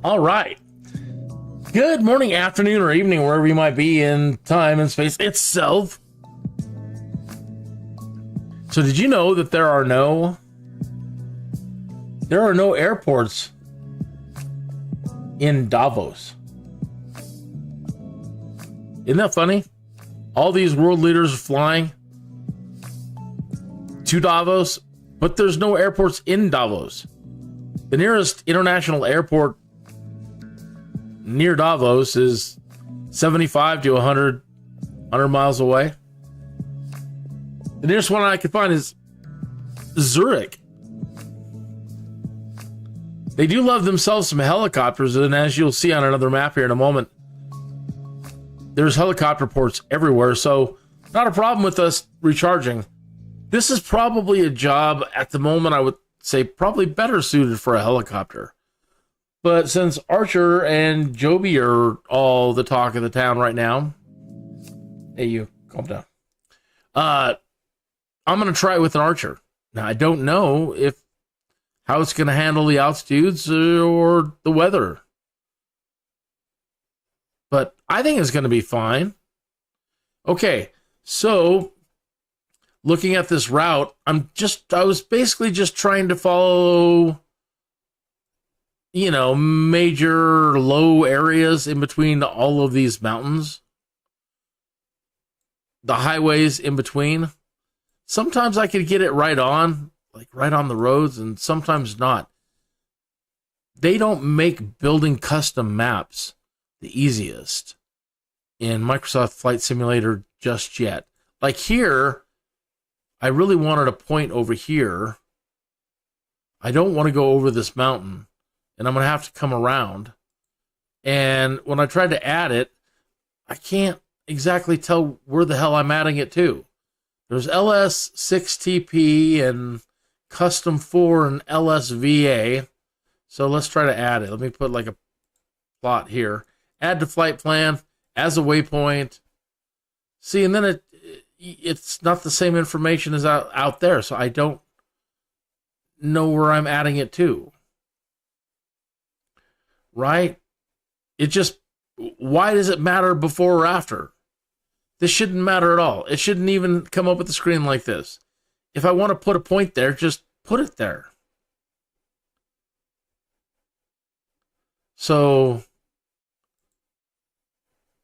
All right. Good morning, afternoon, or evening, wherever you might be in time and space itself. So, did you know that there are no airports in Davos? Isn't that funny? All these world leaders are flying to Davos, but there's no airports in Davos. The nearest international airport near Davos is 75 to 100 miles away. The nearest one I could find is Zurich. They do love themselves some helicopters, and as you'll see on another map here in a moment, there's helicopter ports everywhere, so not a problem with us recharging. This is probably a job at the moment I would say probably better suited for a helicopter. But since Archer and Joby are all the talk of the town right now, hey, you, calm down. I'm going to try it with an Archer. Now, I don't know how it's going to handle the altitudes or the weather. But I think it's going to be fine. Okay, so looking at this route, I was basically just trying to follow, major low areas in between all of these mountains. The highways in between. Sometimes I could get it right on the roads, and sometimes not. They don't make building custom maps the easiest in Microsoft Flight Simulator just yet. Like here, I really wanted a point over here. I don't want to go over this mountain, and I'm going to have to come around. And when I tried to add it, I can't exactly tell where the hell I'm adding it to. There's LS6TP and Custom 4 and LSVA. So let's try to add it. Let me put like a plot here. Add to flight plan as a waypoint. See, and then it's not the same information as out there, so I don't know where I'm adding it to. Right? Why does it matter before or after? This shouldn't matter at all. It shouldn't even come up with the screen like this. If I want to put a point there, just put it there. So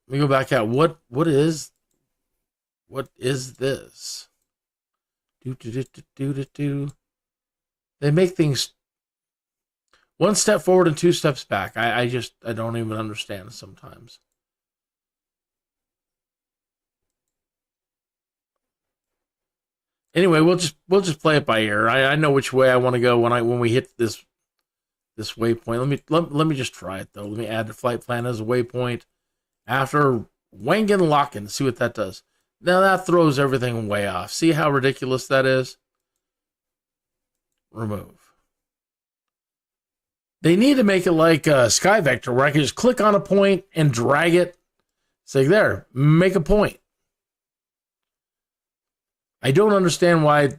let me go back out. What is this? They make things one step forward and two steps back. I don't even understand sometimes. Anyway, we'll just play it by ear. I know which way I want to go when we hit this waypoint. Let me just try it though. Let me add the flight plan as a waypoint after Wangen Locken. See what that does. Now that throws everything way off. See how ridiculous that is? Remove. They need to make it like Sky Vector, where I can just click on a point and drag it. Say there, make a point. I don't understand why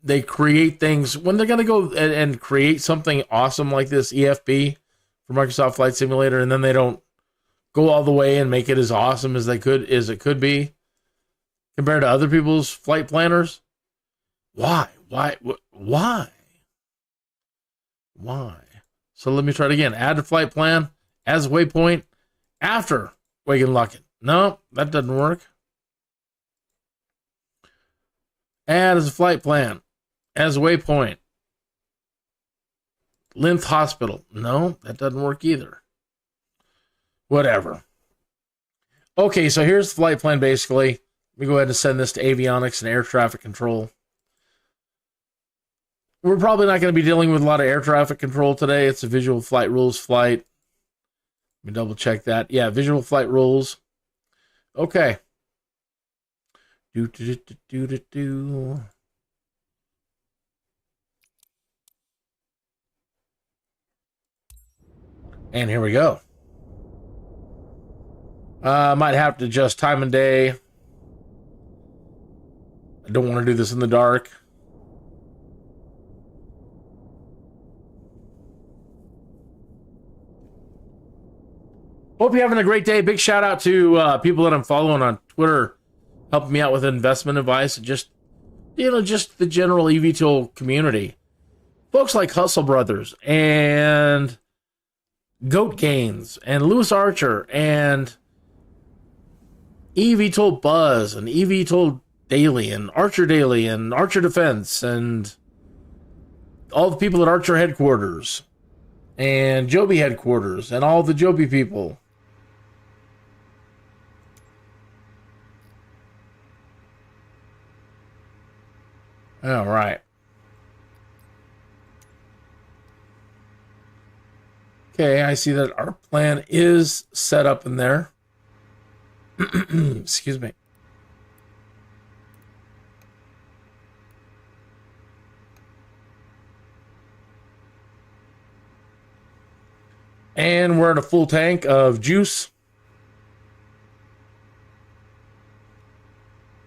they create things when they're going to go and create something awesome like this EFB for Microsoft Flight Simulator, and then they don't go all the way and make it as awesome as it could be compared to other people's flight planners. Why? So let me try it again. Add to flight plan as waypoint after Wagon Locken. No, that doesn't work. Add as a flight plan as a waypoint. Linth Hospital. No, that doesn't work either. Whatever. Okay, so here's the flight plan basically. Let me go ahead and send this to avionics and air traffic control. We're probably not going to be dealing with a lot of air traffic control today. It's a visual flight rules flight. Let me double check that. Yeah, visual flight rules. Okay. And here we go. Might have to adjust time and day. I don't want to do this in the dark. Hope you're having a great day. Big shout out to people that I'm following on Twitter, helping me out with investment advice, and just the general eVTOL community. Folks like Hustle Brothers and Goat Gains and Lewis Archer and eVTOL Buzz and eVTOL Daily and Archer Defense and all the people at Archer headquarters and Joby headquarters and all the Joby people. All right. Okay, I see that our plan is set up in there. Excuse me. And we're in a full tank of juice.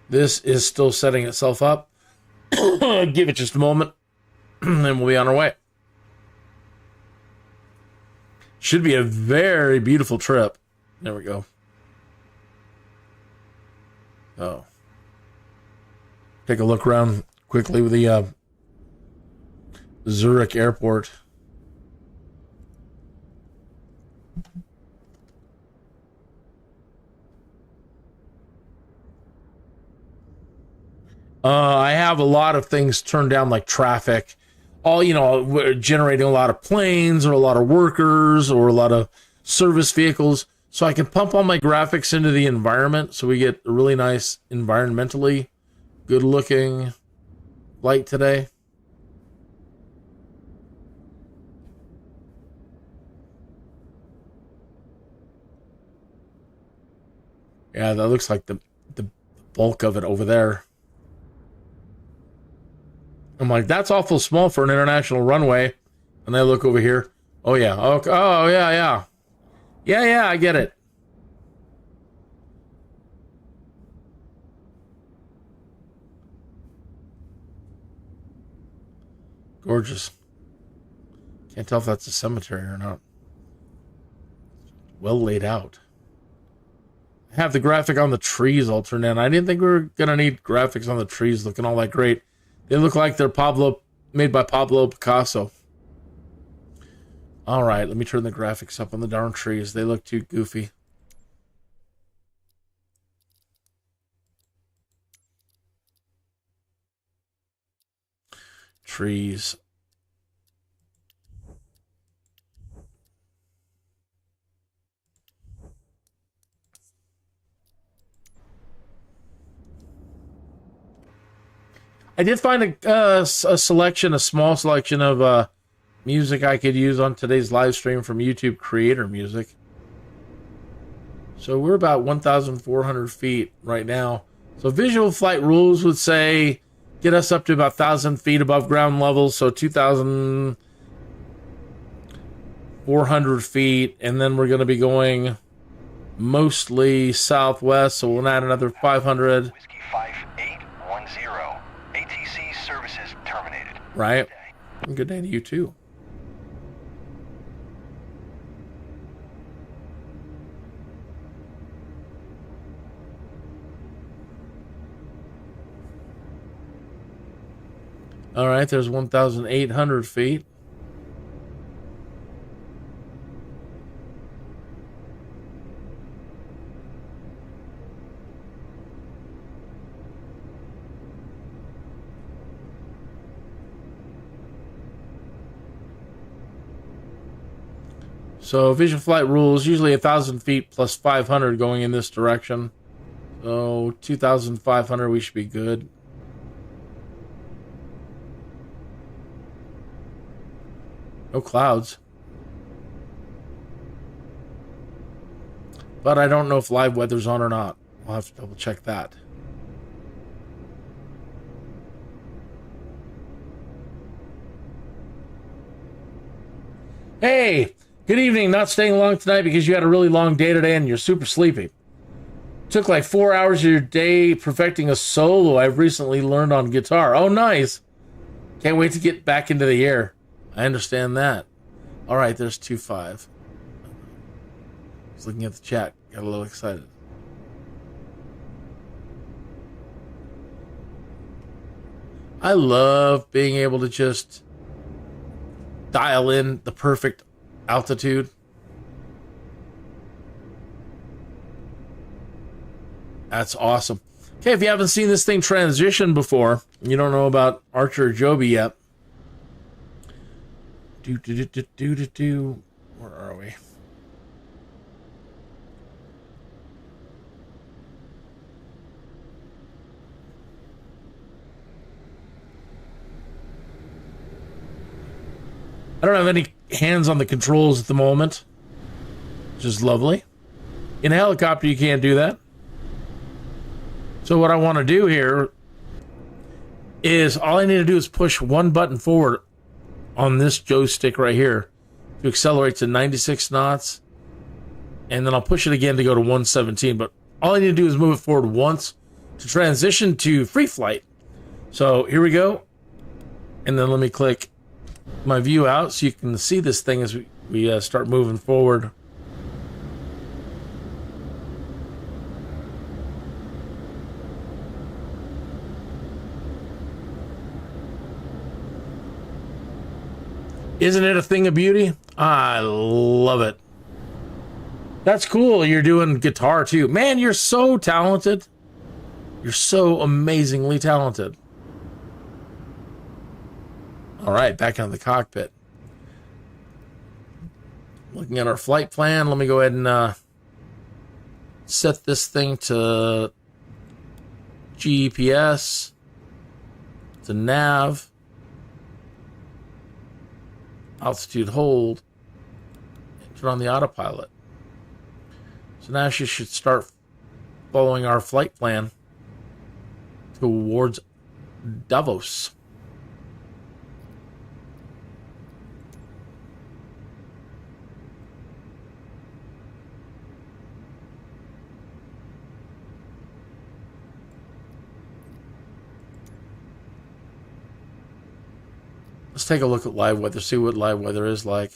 This is still setting itself up. Give it just a moment, and we'll be on our way. Should be a very beautiful trip. There we go. Oh. Take a look around quickly with the Zurich airport. I have a lot of things turned down, like traffic. All, we're generating a lot of planes or a lot of workers or a lot of service vehicles. So I can pump all my graphics into the environment so we get a really nice, environmentally good looking flight today. Yeah, that looks like the bulk of it over there. I'm like, that's awful small for an international runway. And I look over here. Oh, yeah. Oh, yeah. Yeah, I get it. Gorgeous. Can't tell if that's a cemetery or not. Well laid out. I have the graphic on the trees all turned in. I didn't think we were going to need graphics on the trees looking all that great. They look like they're made by Pablo Picasso. All right, let me turn the graphics up on the darn trees. They look too goofy. Trees. I did find a small selection of music I could use on today's live stream from YouTube Creator Music. So we're about 1,400 feet right now. So visual flight rules would say get us up to about 1,000 feet above ground level, so 2,400 feet, and then we're going to be going mostly southwest, so we'll add another 500. Whiskey 5810. ATC services terminated. Right. Good day to you too. All right, there's 1,800 feet. So vision flight rules, usually 1,000 feet plus 500 going in this direction. So 2,500, we should be good. No clouds. But I don't know if live weather's on or not. I'll have to double check that. Hey, good evening. Not staying long tonight because you had a really long day today and you're super sleepy. Took like 4 hours of your day perfecting a solo I've recently learned on guitar. Oh, nice. Can't wait to get back into the air. I understand that. All right, there's 2.5. was looking at the chat. Got a little excited. I love being able to just dial in the perfect altitude. That's awesome. Okay, if you haven't seen this thing transition before, you don't know about Archer or Joby yet. Where are we? I don't have any hands on the controls at the moment, which is lovely. In a helicopter, you can't do that. So what I want to do here is all I need to do is push one button forward on this joystick right here to accelerate to 96 knots. And then I'll push it again to go to 117. But all I need to do is move it forward once to transition to free flight. So here we go. And then let me click my view out so you can see this thing as we start moving forward. Isn't it a thing of beauty? I love it. That's cool. You're doing guitar too. Man, you're so talented. You're so amazingly talented. All right, back in the cockpit. Looking at our flight plan. Let me go ahead and set this thing to GPS, to nav. Altitude hold, and turn on the autopilot. So now she should start following our flight plan towards Davos. Let's take a look at live weather, see what live weather is like.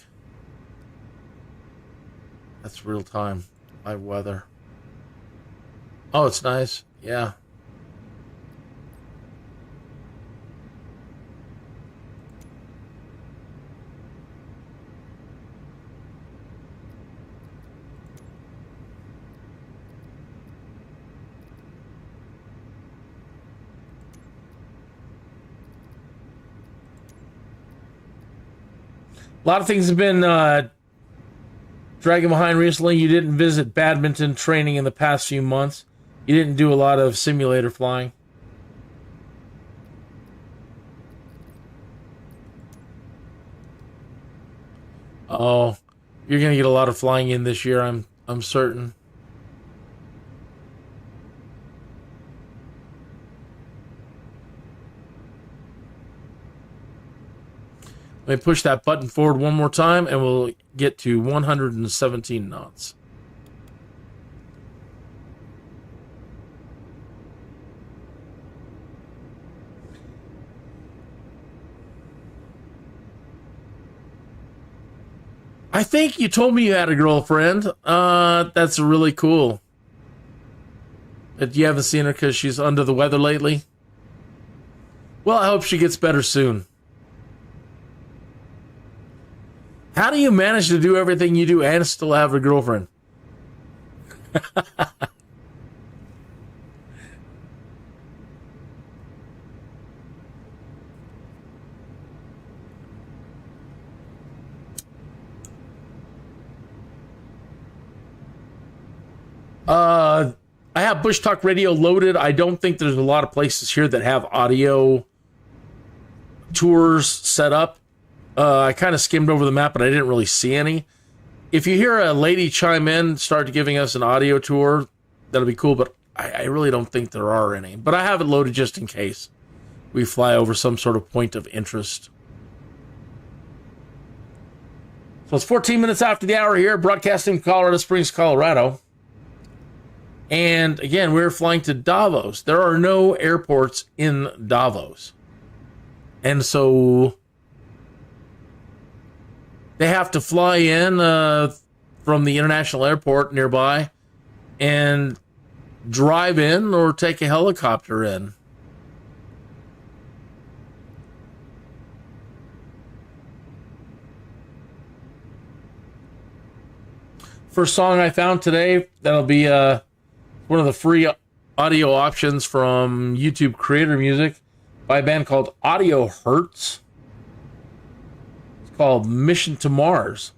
That's real time. Live weather. Oh, it's nice. Yeah. A lot of things have been dragging behind recently. You didn't visit badminton training in the past few months. You didn't do a lot of simulator flying. Oh, you're going to get a lot of flying in this year, I'm certain. Let me push that button forward one more time, and we'll get to 117 knots. I think you told me you had a girlfriend. That's really cool. But you haven't seen her because she's under the weather lately? Well, I hope she gets better soon. How do you manage to do everything you do and still have a girlfriend? I have Bush Talk Radio loaded. I don't think there's a lot of places here that have audio tours set up. I kind of skimmed over the map, but I didn't really see any. If you hear a lady chime in, start giving us an audio tour, that'll be cool, but I really don't think there are any. But I have it loaded just in case we fly over some sort of point of interest. So it's 14 minutes after the hour here, broadcasting from Colorado Springs, Colorado. And again, we're flying to Davos. There are no airports in Davos. And so they have to fly in from the international airport nearby and drive in or take a helicopter in. First song I found today, that'll be one of the free audio options from YouTube Creator Music by a band called Hertz. It's called Mission to Mars.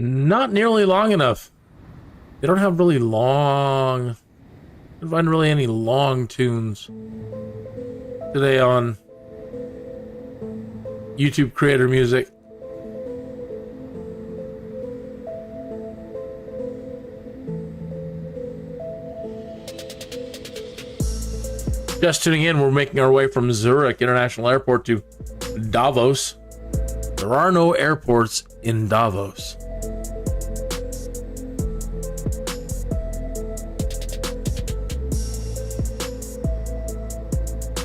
Not nearly long enough. They don't have really long... I don't find really any long tunes today on YouTube Creator Music. Just tuning in, we're making our way from Zurich International Airport to Davos. There are no airports in Davos.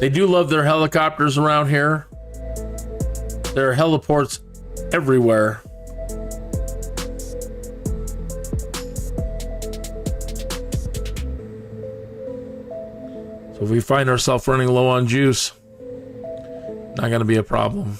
They do love their helicopters around here. There are heliports everywhere. So if we find ourselves running low on juice, not going to be a problem.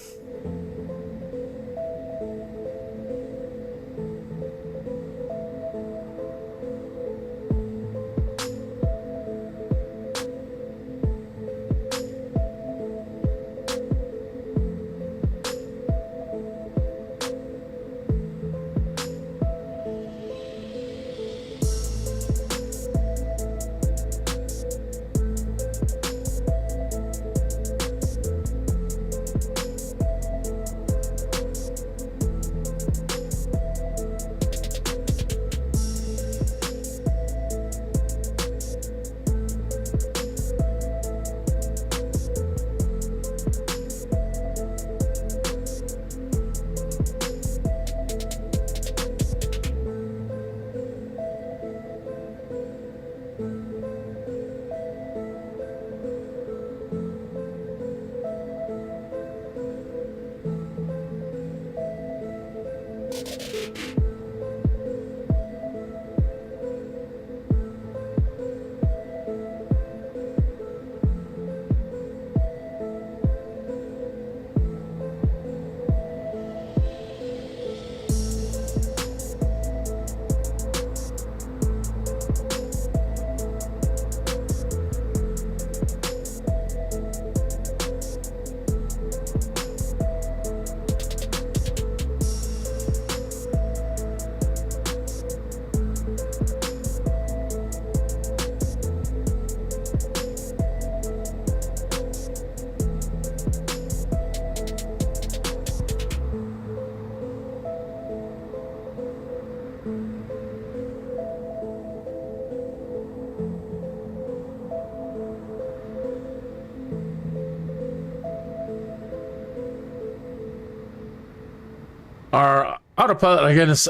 Our autopilot,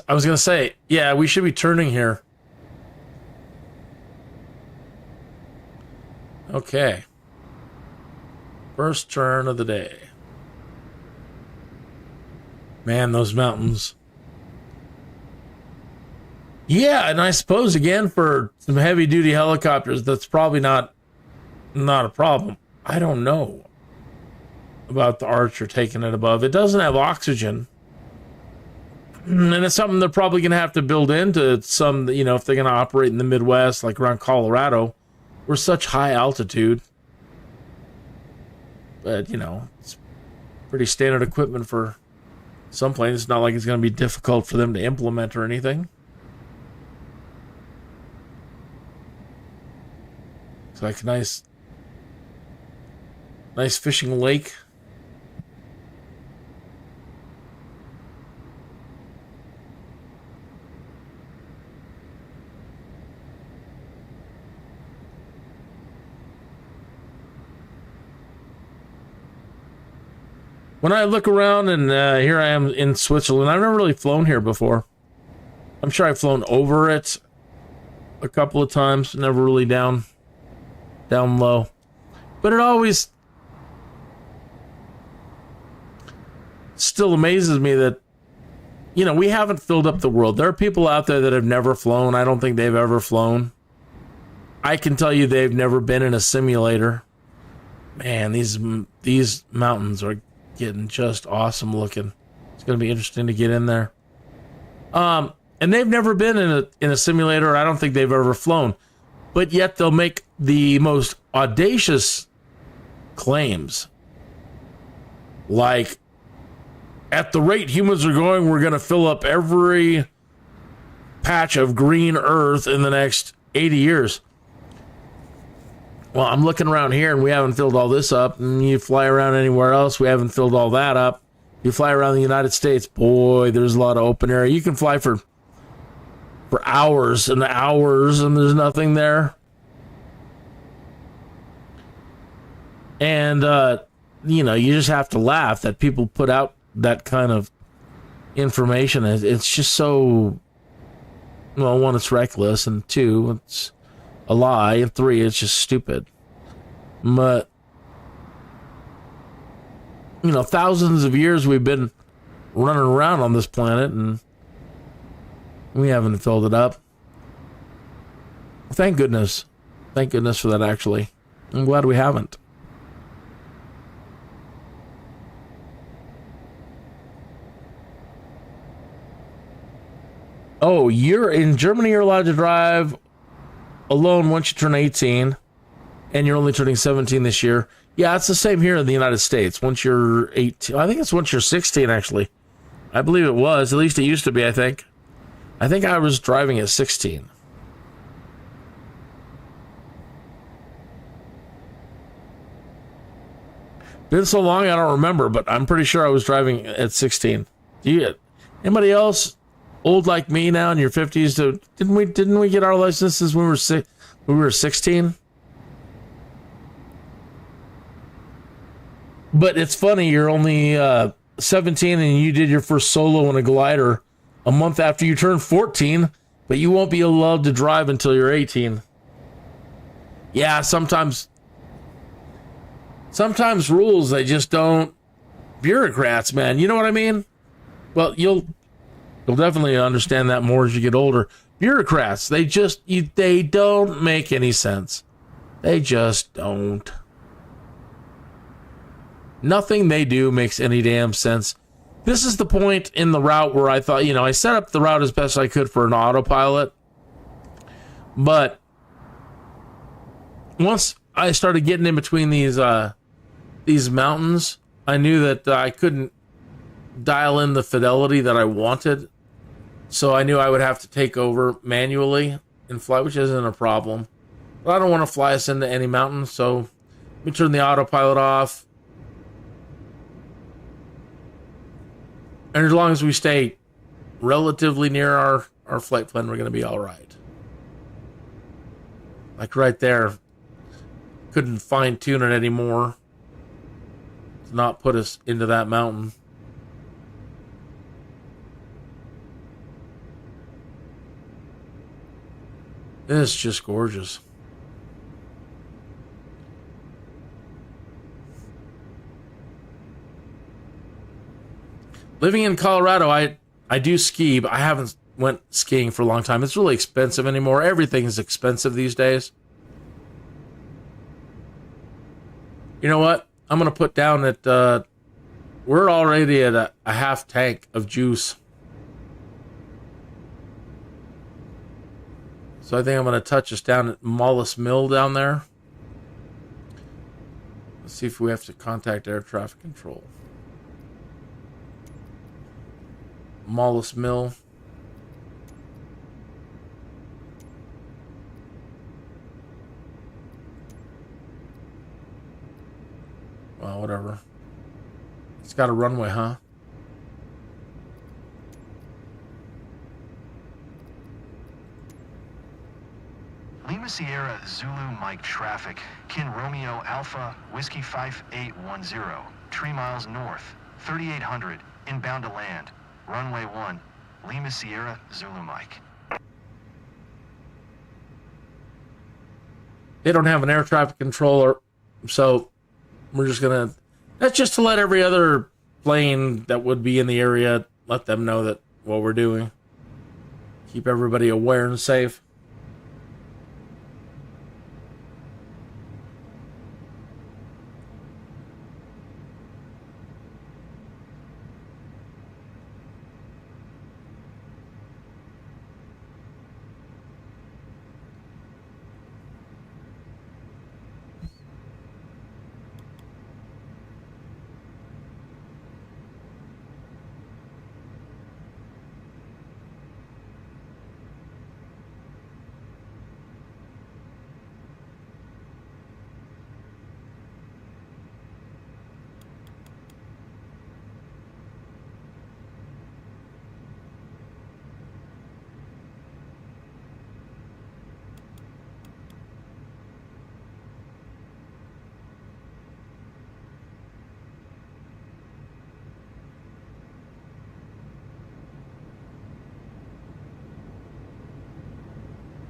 I was going to say, yeah, we should be turning here. Okay. First turn of the day. Man, those mountains. Yeah, and I suppose, again, for some heavy-duty helicopters, that's probably not a problem. I don't know about the Archer taking it above. It doesn't have oxygen. And it's something they're probably going to have to build into some, if they're going to operate in the Midwest, like around Colorado. We're such high altitude. But, it's pretty standard equipment for some planes. It's not like it's going to be difficult for them to implement or anything. It's like a nice fishing lake. When I look around, and here I am in Switzerland, I've never really flown here before. I'm sure I've flown over it a couple of times, never really down low. But it always still amazes me that, we haven't filled up the world. There are people out there that have never flown. I don't think they've ever flown. I can tell you they've never been in a simulator. Man, these mountains are getting just awesome looking. It's going to be interesting to get in there. And they've never been in a simulator. I don't think they've ever flown. But yet they'll make the most audacious claims. Like, at the rate humans are going, we're going to fill up every patch of green earth in the next 80 years. Well, I'm looking around here, and we haven't filled all this up. And you fly around anywhere else, we haven't filled all that up. You fly around the United States, boy, there's a lot of open area. You can fly for hours and hours, and there's nothing there. And, you just have to laugh that people put out that kind of information. It's just so, well, one, it's reckless, and two, it's a lie, and three, it's just stupid. But, thousands of years we've been running around on this planet, and we haven't filled it up. Thank goodness. Thank goodness for that, actually. I'm glad we haven't. Oh, you're in Germany, you're allowed to drive alone once you turn 18, and you're only turning 17 this year. Yeah, it's the same here in the United States. Once you're 18, I think it's once you're 16, actually. I believe it was. At least it used to be, I think. I think I was driving at 16. Been so long, I don't remember, but I'm pretty sure I was driving at 16. Anybody else old like me now in your 50s? Didn't we get our licenses when we were 16? But it's funny, you're only 17 and you did your first solo in a glider a month after you turn 14, but you won't be allowed to drive until you're 18. Yeah, sometimes rules, they just don't. Bureaucrats, man, you know what I mean? Well, you'll definitely understand that more as you get older. Bureaucrats, they don't make any sense. They just don't. Nothing they do makes any damn sense. This is the point in the route where I thought, I set up the route as best I could for an autopilot. But once I started getting in between these mountains, I knew that I couldn't dial in the fidelity that I wanted. So I knew I would have to take over manually and fly, which isn't a problem. But I don't want to fly us into any mountain, so let me turn the autopilot off. And as long as we stay relatively near our flight plan, we're going to be all right. Like right there, couldn't fine-tune it anymore to not put us into that mountain. It's just gorgeous. Living in Colorado, I do ski, but I haven't went skiing for a long time. It's really expensive anymore. Everything is expensive these days. You know what? I'm going to put down that we're already at a half tank of juice. So I think I'm going to touch us down at Mollis Mill down there. Let's see if we have to contact air traffic control. Mollis Mill. Well, whatever. It's got a runway, huh? Lima Sierra Zulu Mike traffic. Kin Romeo Alpha Whiskey 5810. 3 miles north. 3800. Inbound to land. Runway 1. Lima Sierra Zulu Mike. They don't have an air traffic controller, so we're just gonna... That's just to let every other plane that would be in the area, let them know that what we're doing. Keep everybody aware and safe.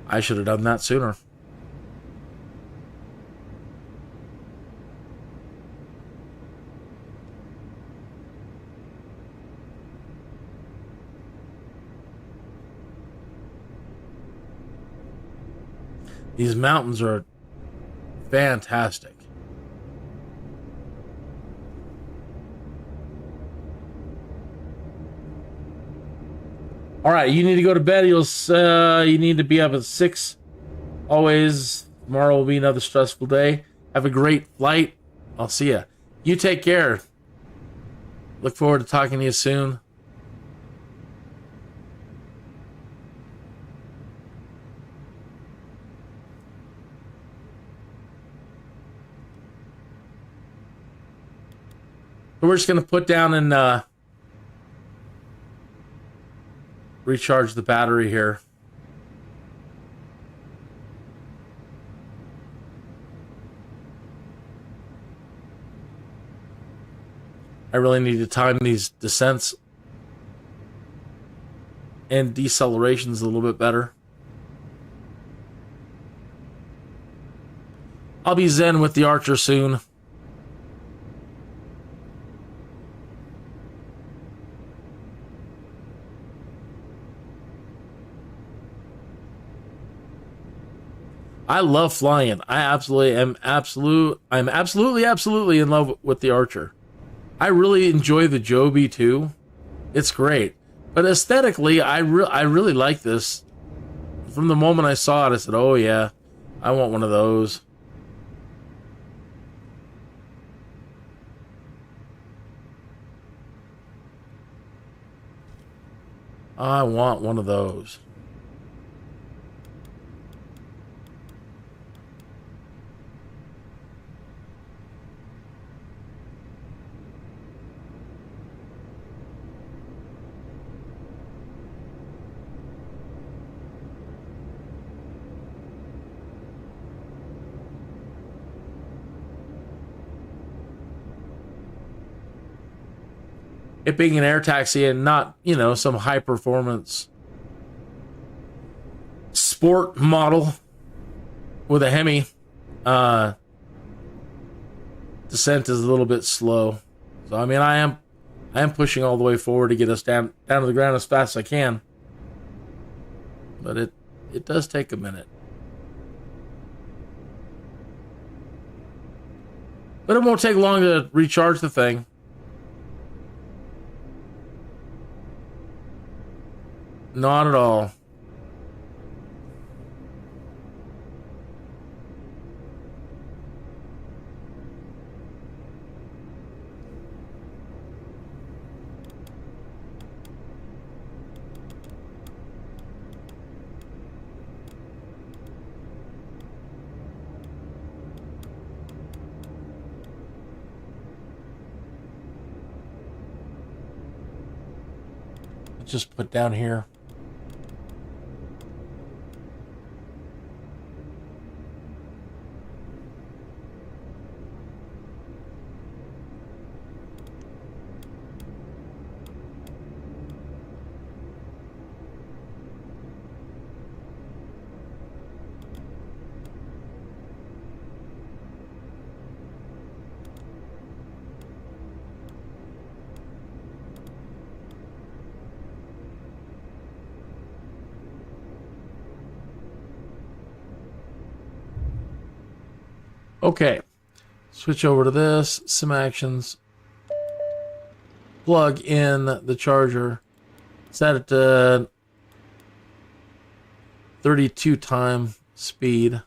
I should have done that sooner. These mountains are fantastic. All right, you need to go to bed. You need to be up at 6. Always. Tomorrow will be another stressful day. Have a great flight. I'll see ya. You take care. Look forward to talking to you soon. We're just going to put down and recharge the battery here. I really need to time these descents and decelerations a little bit better. I'll be zen with the Archer soon. I love flying. I'm absolutely in love with the Archer. I really enjoy the Joby too. It's great. But aesthetically, I really like this. From the moment I saw it, I said, oh yeah, I want one of those. I want one of those. It being an air taxi and not, some high performance sport model with a Hemi. Descent is a little bit slow. So, I mean, I am pushing all the way forward to get us down to the ground as fast as I can. But it does take a minute. But it won't take long to recharge the thing. Not at all. Just put down here. Okay, switch over to this, sim actions, plug in the charger, set it to 32 time speed.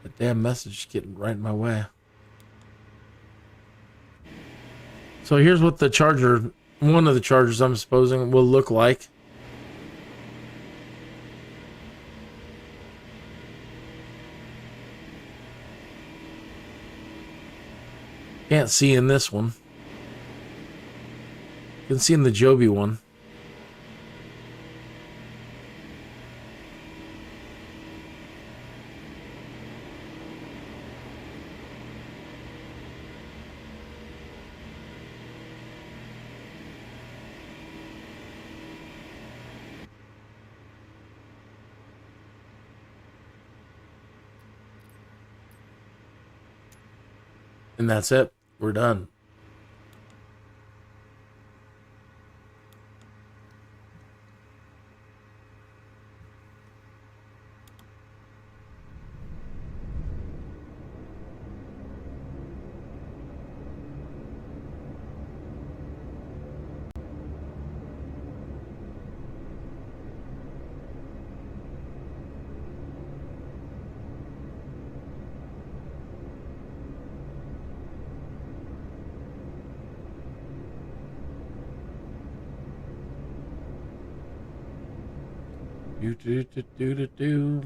The damn message is getting right in my way. So here's what the charger, one of the chargers I'm supposing, will look like. Can't see in this one. You can see in the Joby one. And that's it. We're done. Do.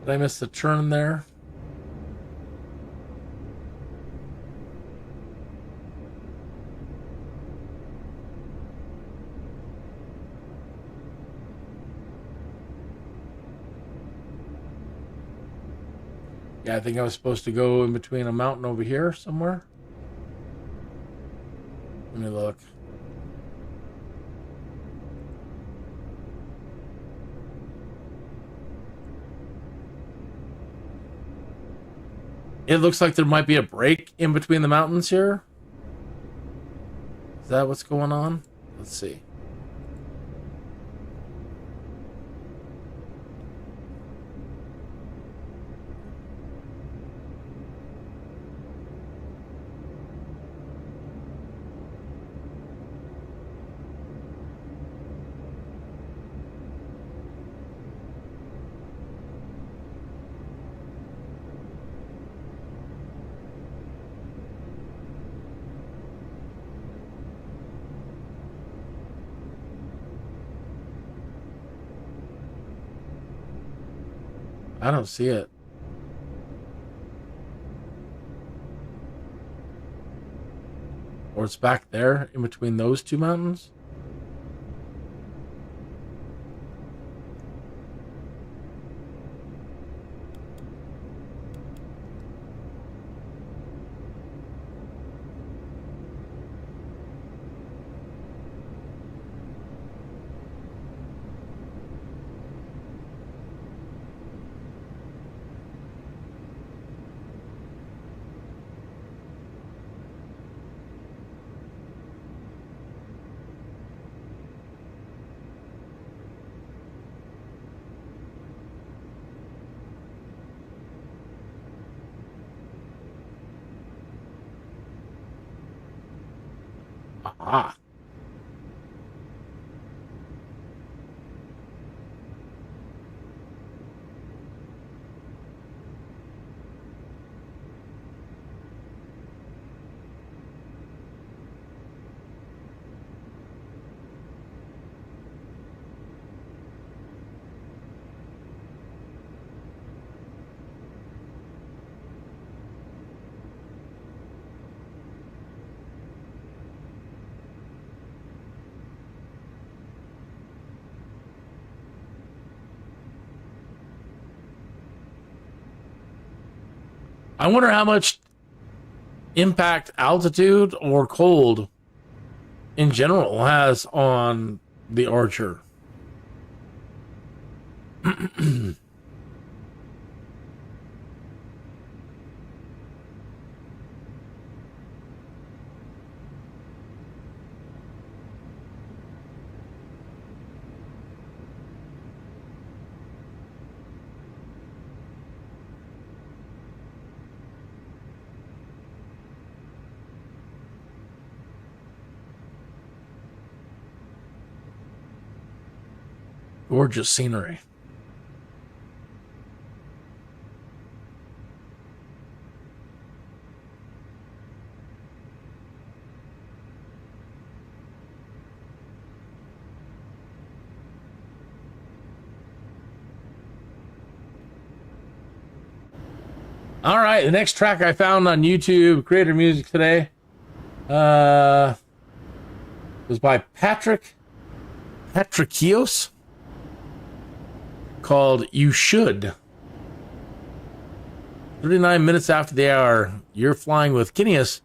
Did I miss the turn there? Yeah, I think I was supposed to go in between a mountain over here somewhere. Let me look. It looks like there might be a break in between the mountains here. Is that what's going on? Let's see. I don't see it. Or it's back there in between those two mountains. Aha. I wonder how much impact altitude or cold in general has on the Archer. Gorgeous scenery. All right, the next track I found on YouTube, Creator Music today, was by Patrikios, called You Should. 39 minutes after the hour, you're flying with Kineas.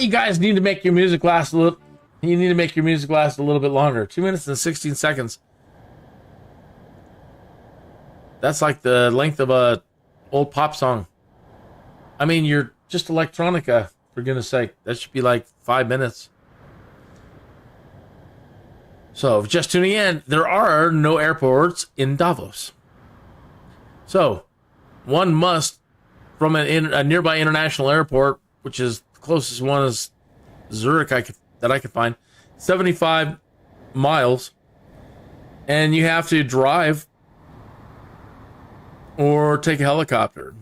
you guys need to make your music last a little. You need to make your music last a little bit longer. 2 minutes and 16 seconds. That's like the length of a old pop song. I mean, you're just electronica, for goodness sake. That should be like 5 minutes. So, just tuning in, there are no airports in Davos. So, one must, from a nearby international airport, which is the closest one is Zurich that I could find, 75 miles, and you have to drive or take a helicopter.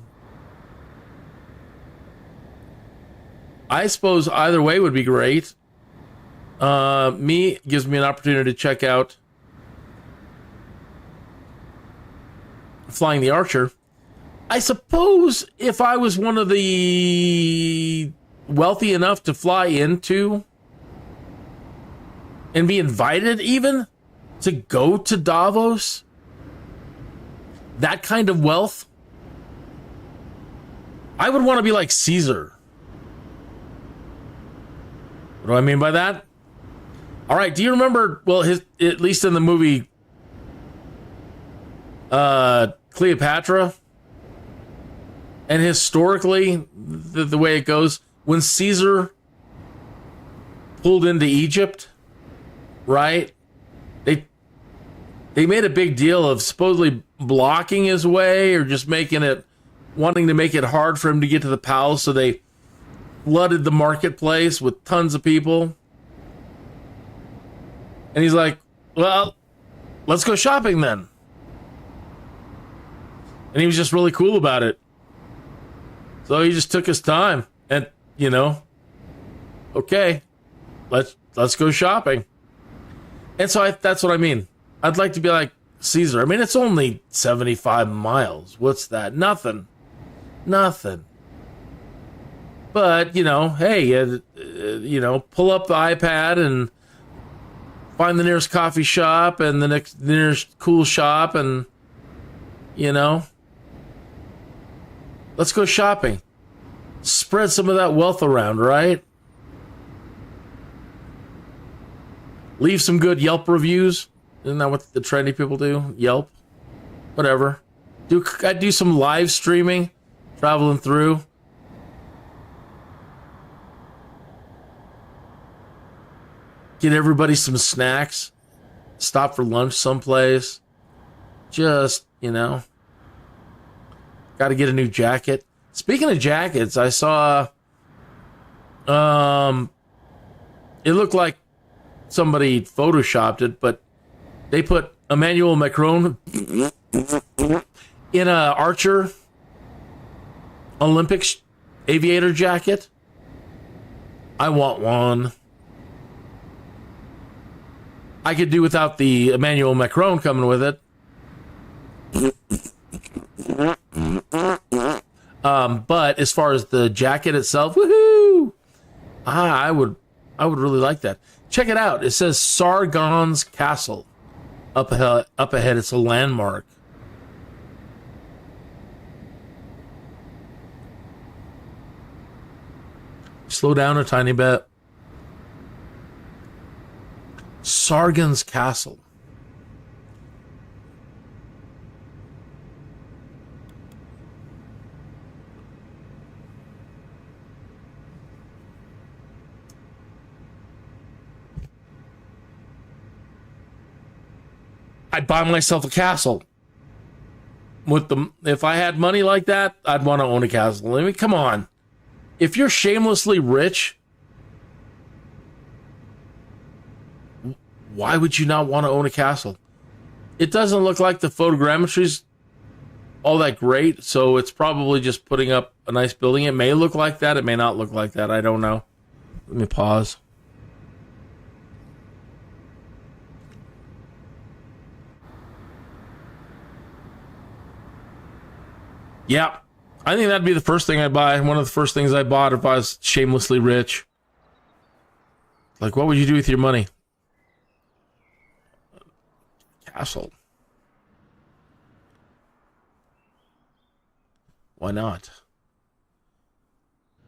I suppose either way would be great. Gives me an opportunity to check out flying the Archer. I suppose if I was one of the wealthy enough to fly into and be invited even to go to Davos, that kind of wealth, I would want to be like Caesar. What do I mean by that? All right, do you remember, well, at least in the movie Cleopatra, and historically, the way it goes, when Caesar pulled into Egypt, right, they made a big deal of supposedly blocking his way or just wanting to make it hard for him to get to the palace, so they flooded the marketplace with tons of people. And he's like, well, let's go shopping then. And he was just really cool about it. So he just took his time and, okay, let's go shopping. And so that's what I mean. I'd like to be like Caesar. I mean, it's only 75 miles. What's that? Nothing. But, hey, pull up the iPad and find the nearest coffee shop and the nearest cool shop and, let's go shopping. Spread some of that wealth around, right? Leave some good Yelp reviews. Isn't that what the trendy people do? Yelp? Whatever. I do some live streaming, traveling through. Get everybody some snacks. Stop for lunch someplace. Just, got to get a new jacket. Speaking of jackets, I saw, it looked like somebody photoshopped it, but they put Emmanuel Macron in a Archer Olympics aviator jacket. I want one. I could do without the Emmanuel Macron coming with it. But as far as the jacket itself, woohoo! I would really like that. Check it out. It says Sargon's Castle up ahead. It's a landmark. Slow down a tiny bit. Sargon's Castle. I'd buy myself a castle. If I had money like that, I'd want to own a castle. I mean, come on. If you're shamelessly rich, why would you not want to own a castle? It doesn't look like the photogrammetry's all that great, so it's probably just putting up a nice building. It may look like that. It may not look like that. I don't know. Let me pause. Yeah, I think that'd be the first thing I'd buy. One of the first things I bought if I was shamelessly rich. Like, what would you do with your money? Castle. Why not?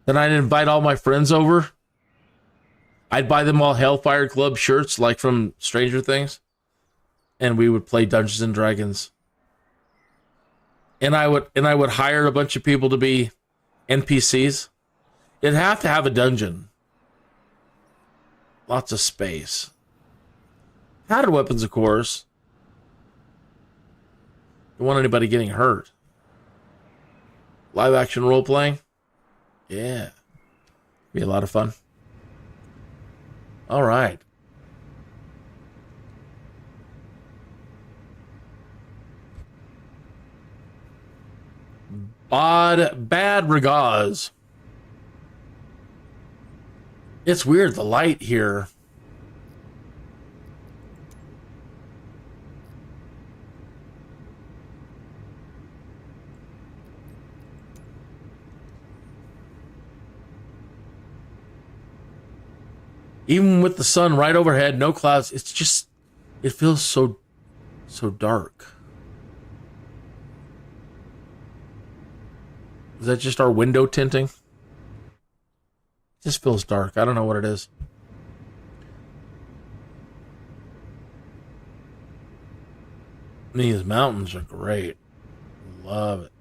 Then I'd invite all my friends over I'd buy them all Hellfire Club shirts, like from Stranger Things, and we would play Dungeons and Dragons. And I would hire a bunch of people to be NPCs. It'd have to have a dungeon. Lots of space. Powdered weapons, of course. Don't want anybody getting hurt. Live action role playing. Yeah. Be a lot of fun. All right. Bad regards. It's weird, the light here. Even with the sun right overhead, no clouds, it's just, it feels so dark. Is that just our window tinting? It just feels dark. I don't know what it is. These mountains are great. Love it.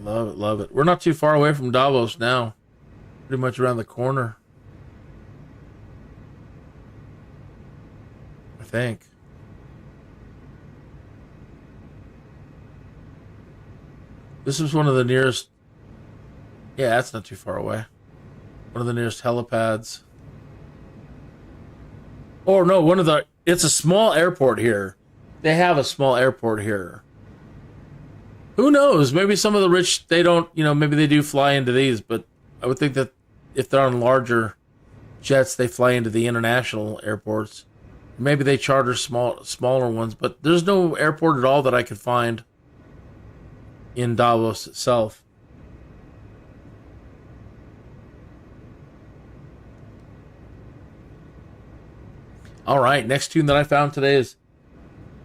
Love it, love it. We're not too far away from Davos now. Pretty much around the corner. I think. This is one of the nearest... Yeah, that's not too far away. One of the nearest helipads. Or no, one of the... It's a small airport here. They have a small airport here. Who knows? Maybe some of the rich, they don't, you know, maybe they do fly into these, but I would think that if they're on larger jets, they fly into the international airports. Maybe they charter smaller ones, but there's no airport at all that I could find in Davos itself. All right, next tune that I found today is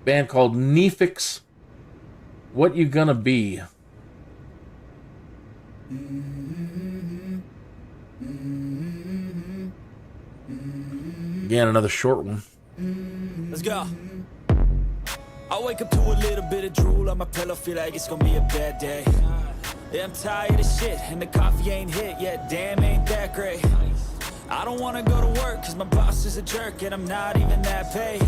a band called Nefix. What You Gonna Be? Again, another short one. Let's go. I wake up to a little bit of drool on my pillow, feel like it's gonna be a bad day. Yeah, I'm tired of shit, and the coffee ain't hit yet, damn, ain't that great. I don't wanna go to work, cause my boss is a jerk, and I'm not even that paid.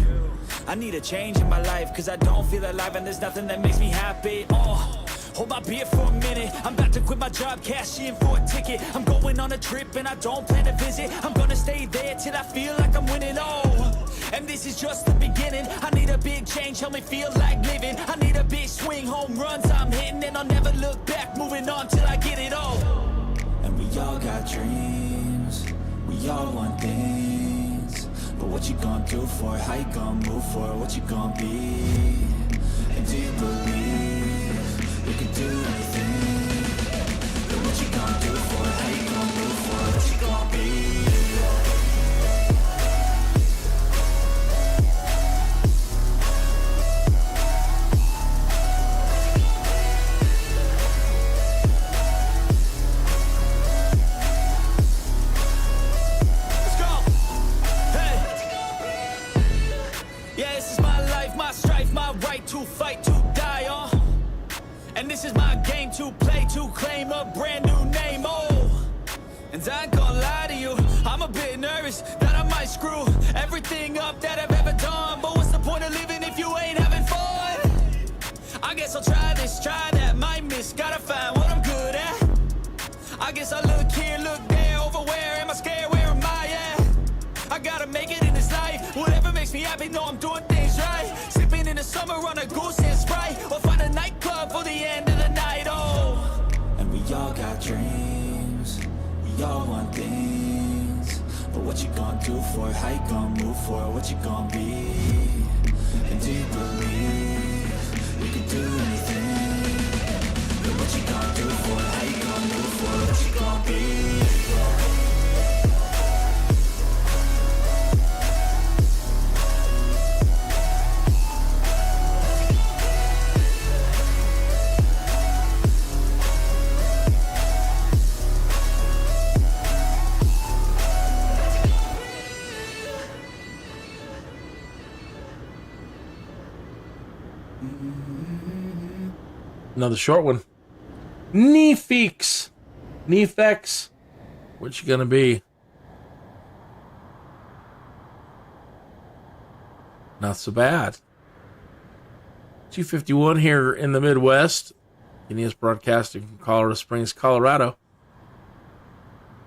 I need a change in my life, cause I don't feel alive, and there's nothing that makes me happy. Hold my beer for a minute, I'm about to quit my job, cash in for a ticket. I'm going on a trip, and I don't plan to visit. I'm gonna stay there till I feel like I'm winning, and this is just the beginning. I need a big change, help me feel like living. I need a big swing, home runs I'm hitting, and I'll never look back, moving on till I get it all. And we all got dreams, we all want things, but what you gonna do for it? How you gonna move for it? What you gonna be? And do you believe you can do anything? But what you gonna do for it? How you gonna move for it? What you gonna be? To fight, to die on. And this is my game to play, to claim a brand new name, And I ain't gonna lie to you, I'm a bit nervous that I might screw everything up that I've ever done. But what's the point of living if you ain't having fun? I guess I'll try this, try that, might miss, gotta find what I'm good at. I guess I look here, look there, over where am I scared, where am I at? I gotta make it in this life, whatever makes me happy, know I'm doing things right. Sipping in the summer on a goose and Sprite, or find a nightclub for the end of the night, And we all got dreams, we all want things, but what you gonna do for it? How you gonna move for it? What you gonna be? And do you believe you can do anything? But what you gonna do for it? How you gonna move for it? What you gonna be? Another short one. Nefex. Nefex. What's you gonna be? Not so bad. 251 here in the Midwest. Ineos broadcasting from Colorado Springs, Colorado.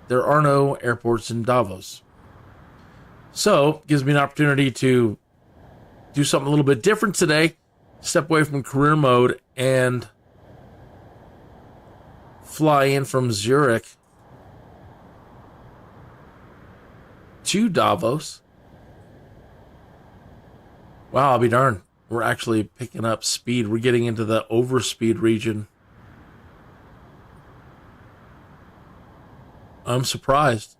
There are no airports in Davos. So, gives me an opportunity to do something a little bit different today. Step away from career mode and fly in from Zurich to Davos. Wow, I'll be darned. We're actually picking up speed. We're getting into the overspeed region. I'm surprised.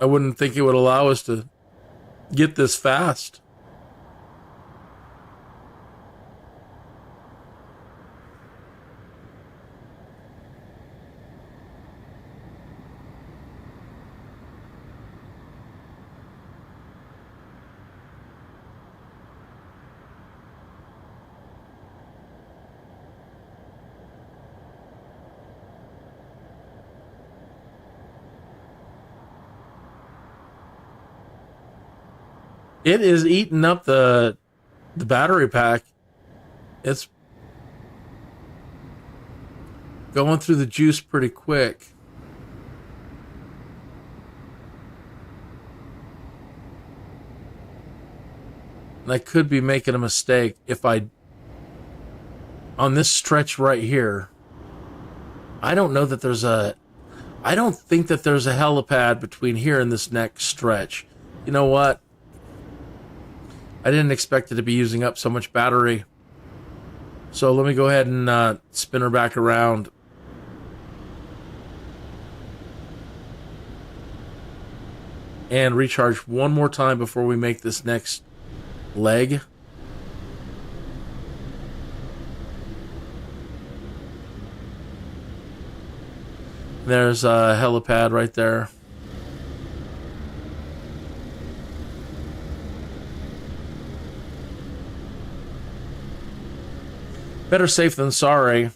I wouldn't think it would allow us to get this fast. It is eating up the battery pack. It's going through the juice pretty quick. And I could be making a mistake if on this stretch right here, I don't think that there's a helipad between here and this next stretch. You know what? I didn't expect it to be using up so much battery. So let me go ahead and spin her back around. And recharge one more time before we make this next leg. There's a helipad right there. Better safe than sorry.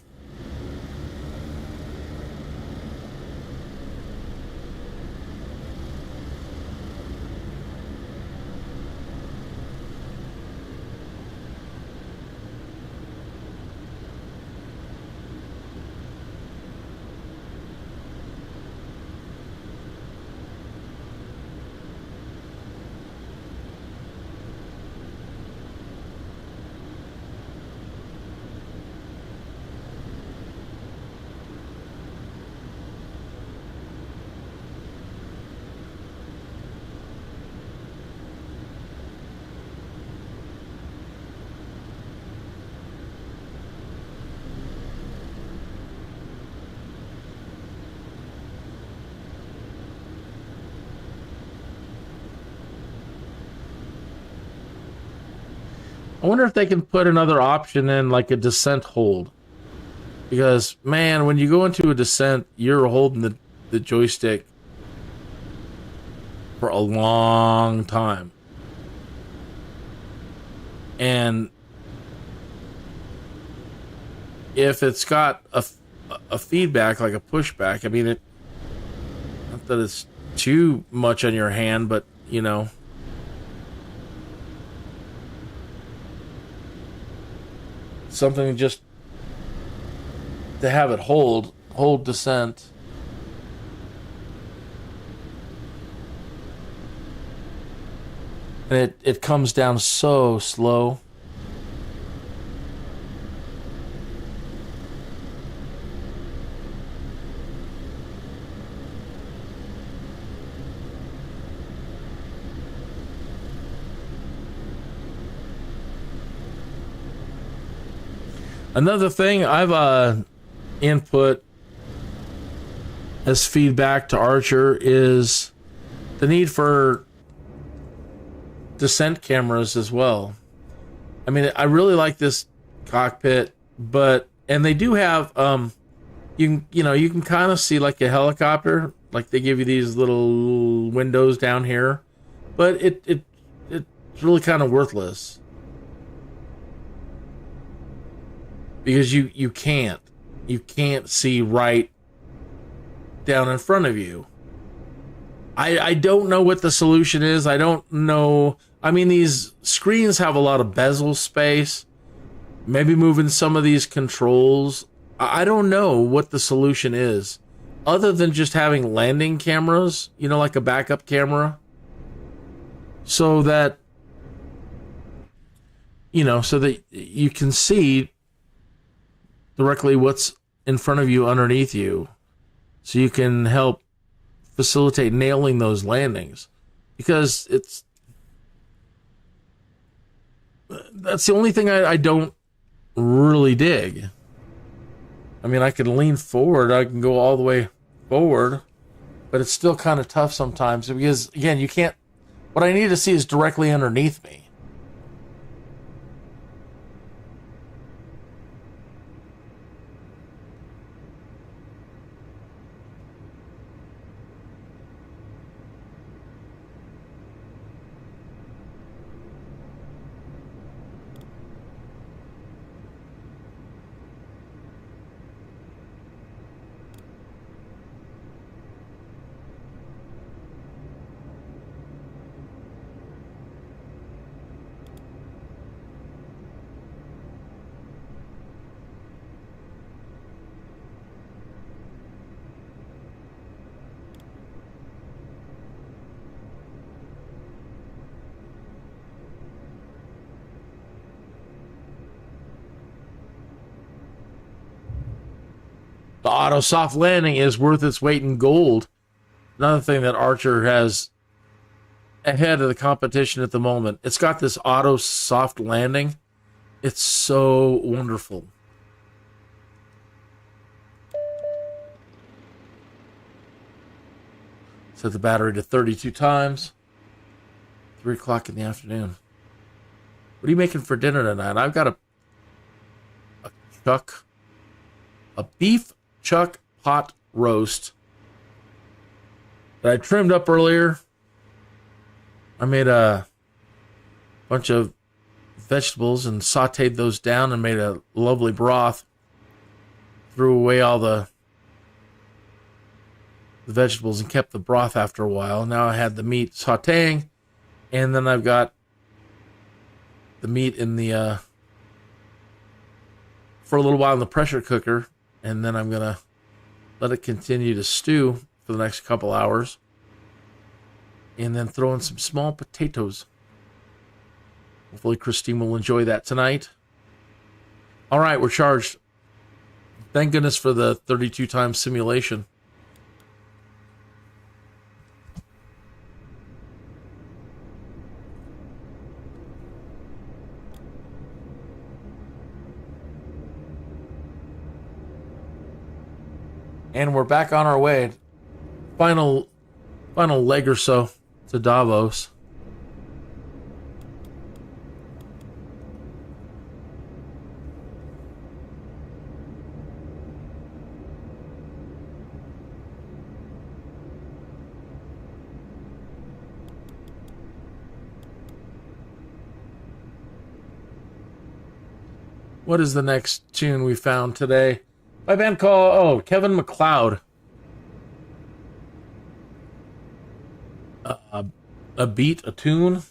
I wonder if they can put another option in, like a descent hold. Because, man, when you go into a descent, you're holding the joystick for a long time. And if it's got a feedback, like a pushback, I mean, not that it's too much on your hand, but, you know. Something just to have it hold descent. And it comes down so slow. Another thing I've input as feedback to Archer is the need for descent cameras as well. I mean, I really like this cockpit, and they do have you can kind of see like a helicopter, like they give you these little windows down here, but it's really kind of worthless. because you can't see right down in front of you. I don't know what the solution is. I don't know. I mean, these screens have a lot of bezel space. Maybe moving some of these controls. I don't know what the solution is, other than just having landing cameras, you know, like a backup camera, so that, you know, so that you can see directly what's in front of you, underneath you, so you can help facilitate nailing those landings, because that's the only thing I don't really dig. I mean, I can lean forward, I can go all the way forward, but it's still kind of tough sometimes, because again, you can't, what I need to see is directly underneath me. The auto soft landing is worth its weight in gold. Another thing that Archer has ahead of the competition at the moment. It's got this auto soft landing. It's so wonderful. Set the battery to 32 times. 3 o'clock in the afternoon. What are you making for dinner tonight? I've got a beef chuck pot roast that I trimmed up earlier. I made a bunch of vegetables and sauteed those down and made a lovely broth. Threw away all the vegetables and kept the broth after a while. Now I had the meat sauteing, and then I've got the meat in the for a little while in the pressure cooker, and then I'm gonna let it continue to stew for the next couple hours, and then throw in some small potatoes. Hopefully Christine will enjoy that tonight. All right, we're charged. Thank goodness for the 32 times simulation. And we're back on our way. Final leg or so to Davos. What is the next tune we found today? My band called, Kevin MacLeod. A tune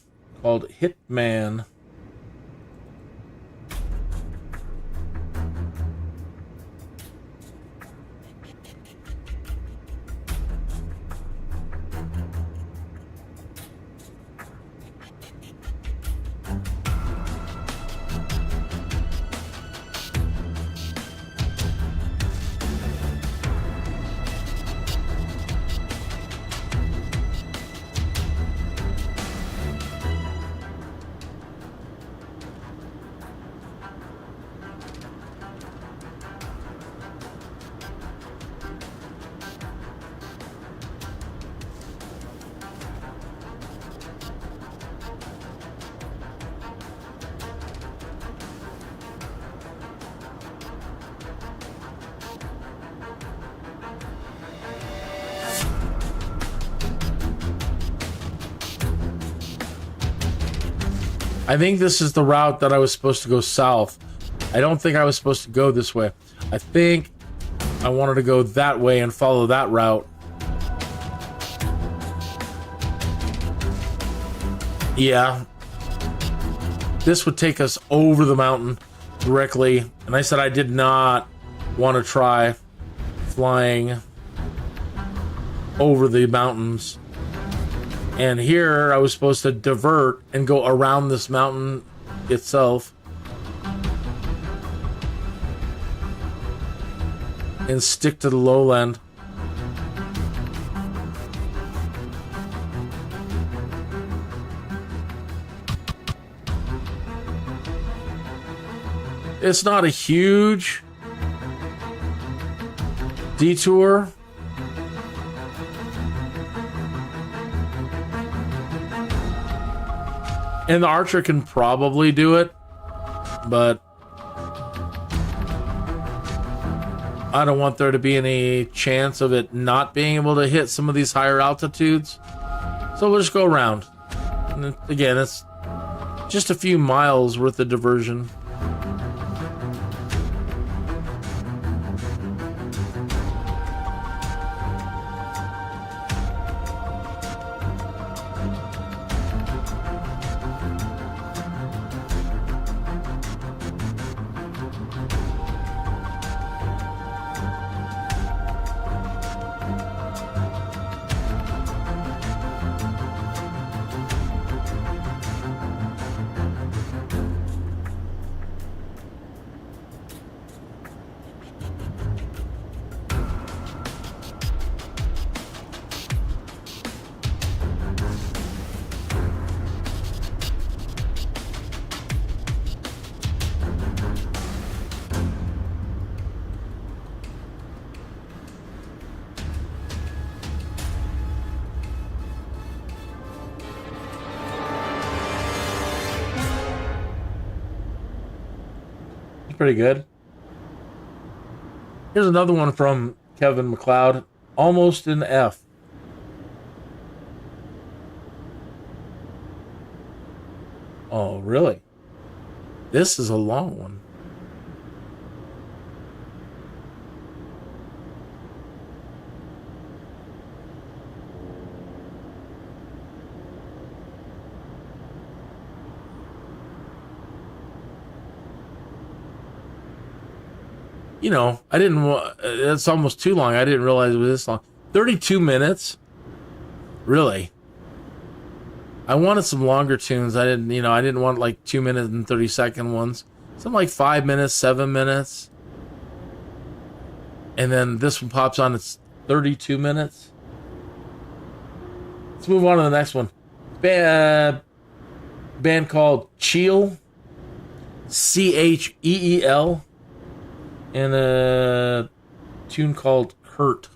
called Hitman. I think this is the route that I was supposed to go south. I don't think I was supposed to go this way. I think I wanted to go that way and follow that route. Yeah. This would take us over the mountain directly. And I said I did not want to try flying over the mountains. And here I was supposed to divert and go around this mountain itself and stick to the lowland. It's not a huge detour. And the Archer can probably do it, but I don't want there to be any chance of it not being able to hit some of these higher altitudes. So we'll just go around. And again, it's just a few miles worth of diversion. Pretty good. Here's another one from Kevin McLeod. Almost an F. Oh, really? This is a long one. You know, I didn't. It's almost too long. I didn't realize it was this long. 32 minutes. Really? I wanted some longer tunes. I didn't. You know, I didn't want like 2 minute and 30-second ones. Something like 5 minutes, 7 minutes. And then this one pops on. It's 32 minutes. Let's move on to the next one. Band called Cheel. Cheel. And a tune called Hertz.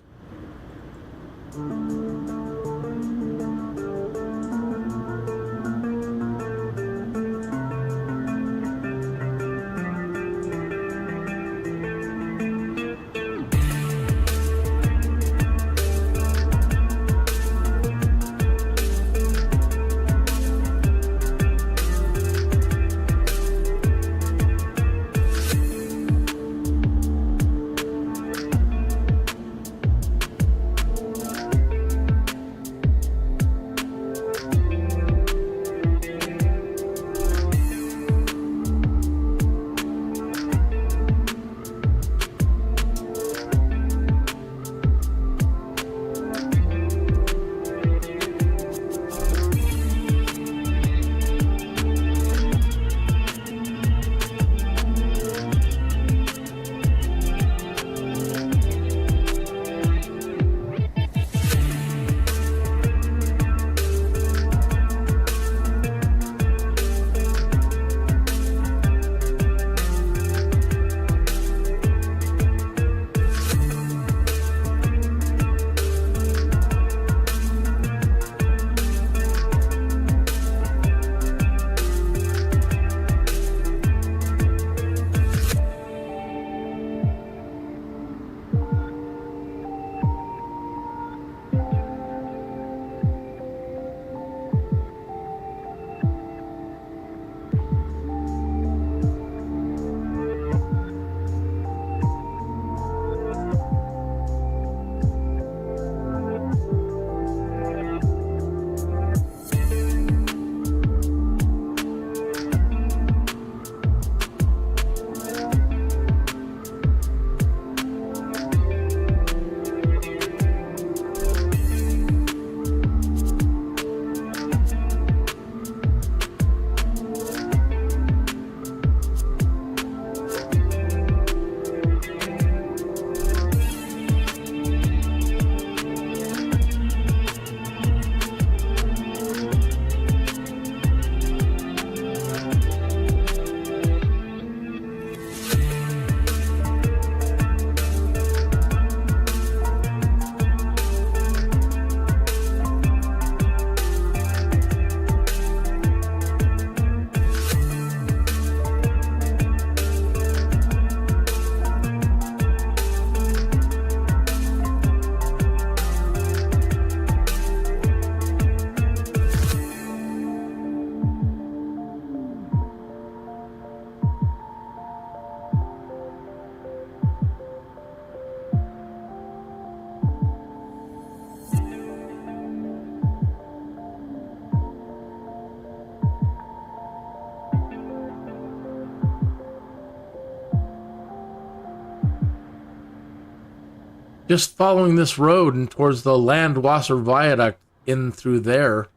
just following this road and towards the Landwasser Viaduct in through there.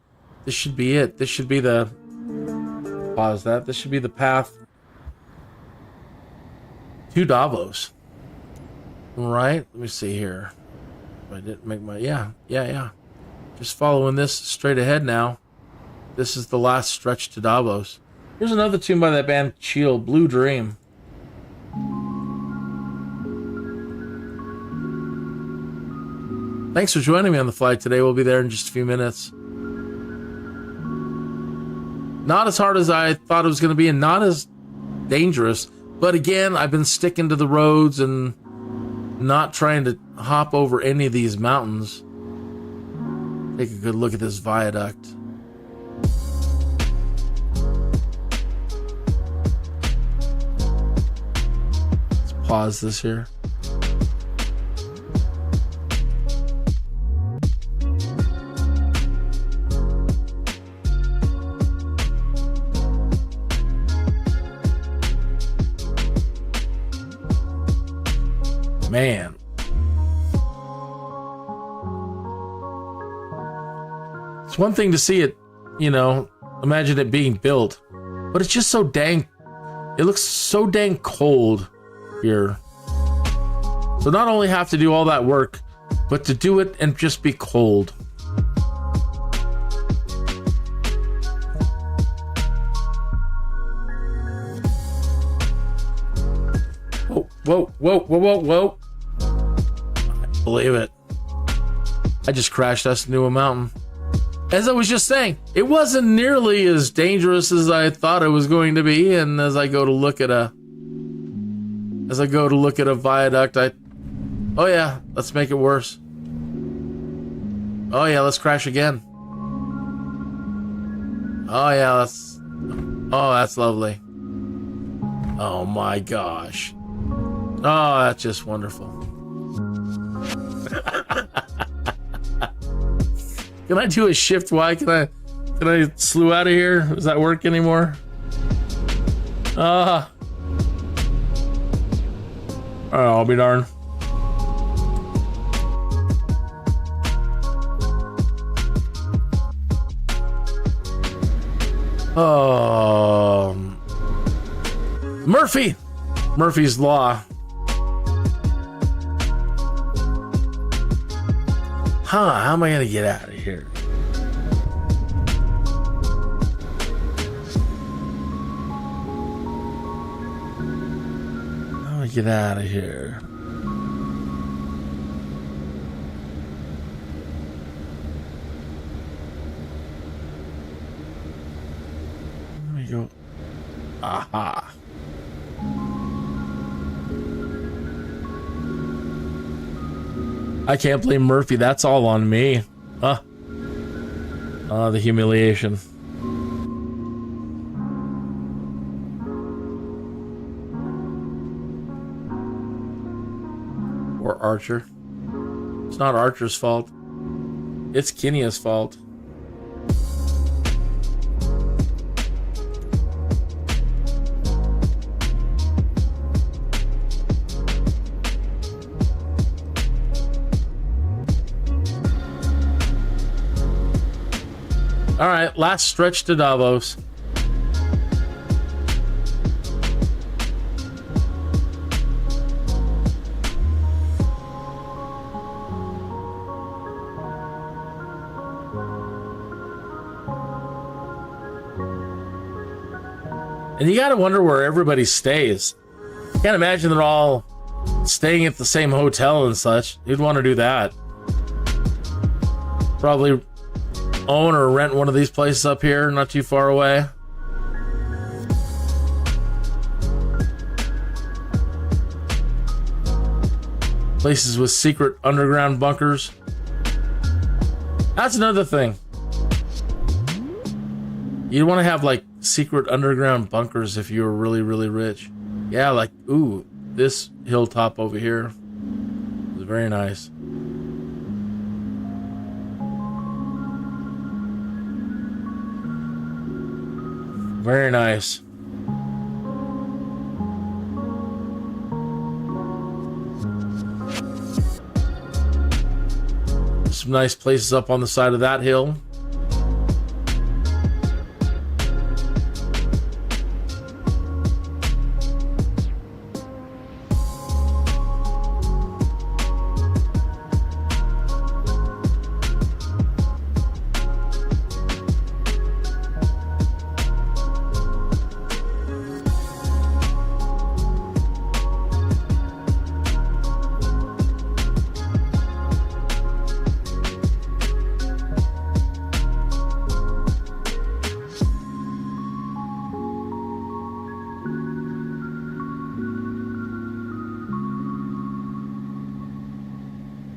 This should be it. This should be the... Pause that. This should be the path to Davos. Right? Let me see here. If I didn't make my... Yeah. Just following this straight ahead now. This is the last stretch to Davos. Here's another tune by that band Cheel, Blue Dream. Thanks for joining me on the flight today. We'll be there in just a few minutes. Not as hard as I thought it was going to be and not as dangerous. But again, I've been sticking to the roads and not trying to hop over any of these mountains. Take a good look at this viaduct. Let's pause this here. Man. It's one thing to see it, imagine it being built, but it's just so dang, it looks so dang cold here. So not only have to do all that work, but to do it and just be cold. Whoa. I believe it. I just crashed us into a mountain. As I was just saying, it wasn't nearly as dangerous as I thought it was going to be, and as I go to look at a viaduct, oh yeah, let's make it worse. Oh yeah, let's crash again. Oh yeah, that's lovely. Oh my gosh. Oh, that's just wonderful. Can I do a shift Y? Can I slew out of here? Does that work anymore? Oh, I'll be darned. Oh, Murphy's Law. How am I gonna get out of here? How do I get out of here? Let me go. Aha. I can't blame Murphy. That's all on me. The humiliation. Or Archer. It's not Archer's fault. It's Kenya's fault. All right, last stretch to Davos. And you gotta wonder where everybody stays. Can't imagine they're all staying at the same hotel and such. You'd want to do that. Probably own or rent one of these places up here, not too far away. Places with secret underground bunkers. That's another thing. You'd want to have like secret underground bunkers if you were really, really rich. Yeah, like, ooh, this hilltop over here is very nice. Very nice. some nice places up on the side of that hill.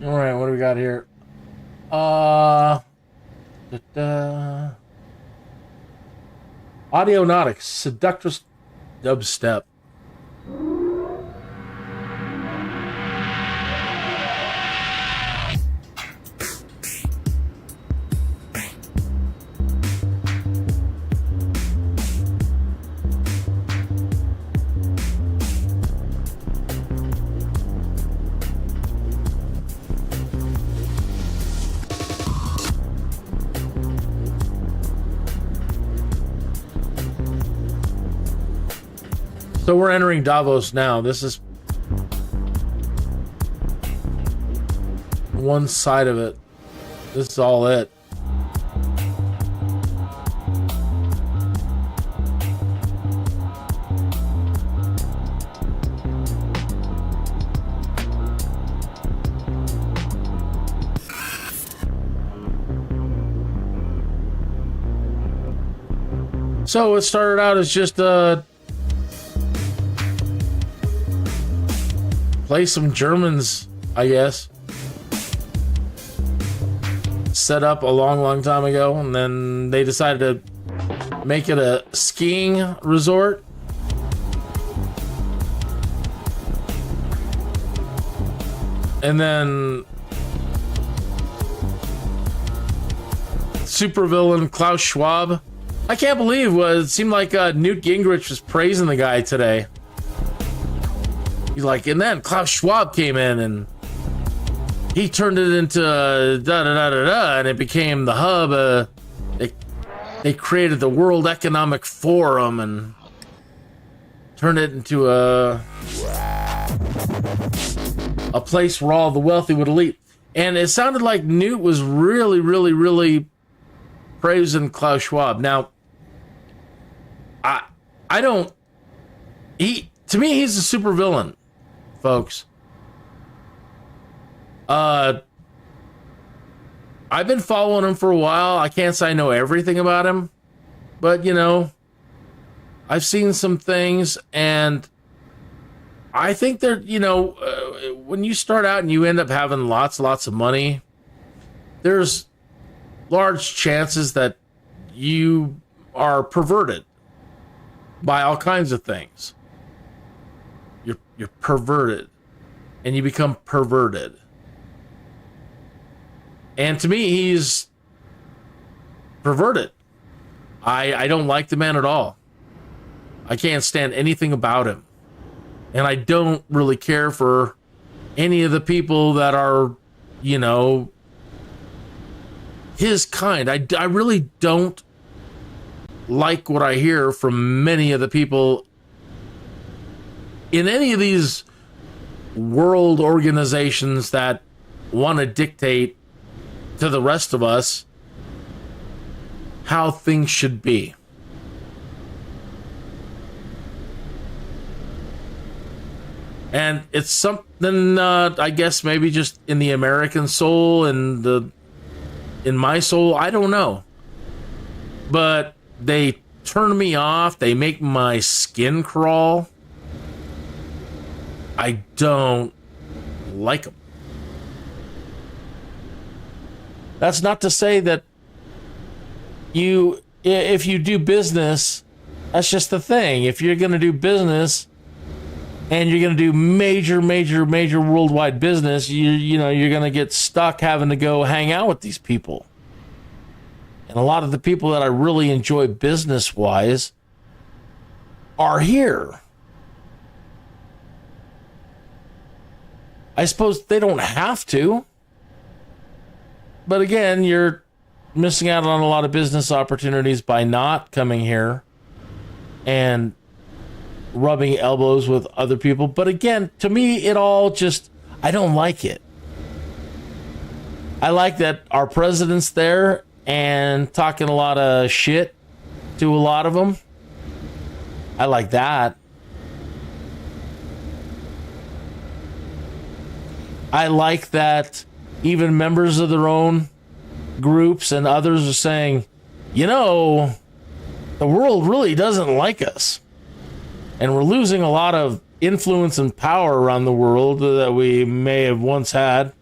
All right, what do we got here? Audionautics, seductress dubstep. So we're entering Davos now. This is one side of it. This is all it. So it started out as just play some Germans, I guess. Set up a long time ago, and then they decided to make it a skiing resort. And then supervillain Klaus Schwab. I can't believe it seemed like Newt Gingrich was praising the guy today. He's like, and then Klaus Schwab came in and he turned it into da-da-da-da-da, and it became the hub. They created the World Economic Forum and turned it into a place where all the wealthy would elite. And it sounded like Newt was really praising Klaus Schwab. Now, I don't... To me, he's a supervillain, folks. I've been following him for a while. I can't say I know everything about him, but, you know, I've seen some things, and I think that, you know, when you start out and you end up having lots of money, there's large chances that you are perverted by all kinds of things. You're perverted, and you become perverted. And to me, he's perverted. I don't like the man at all. I can't stand anything about him. And I don't really care for any of the people that are, you know, his kind. I really don't like what I hear from many of the people in any of these world organizations that want to dictate to the rest of us how things should be. And it's something, I guess, maybe just in the American soul and in my soul, I don't know. But they turn me off. They make my skin crawl. I don't like them. That's not to say that if you do business, that's just the thing. If you're going to do business and you're going to do major worldwide business, you know, you're going to get stuck having to go hang out with these people. And a lot of the people that I really enjoy business-wise are here. I suppose they don't have to. But again, you're missing out on a lot of business opportunities by not coming here and rubbing elbows with other people. But again, to me, it all just, I don't like it. I like that our president's there and talking a lot of shit to a lot of them. I like that. I like that even members of their own groups and others are saying, you know, the world really doesn't like us. And we're losing a lot of influence and power around the world that we may have once had.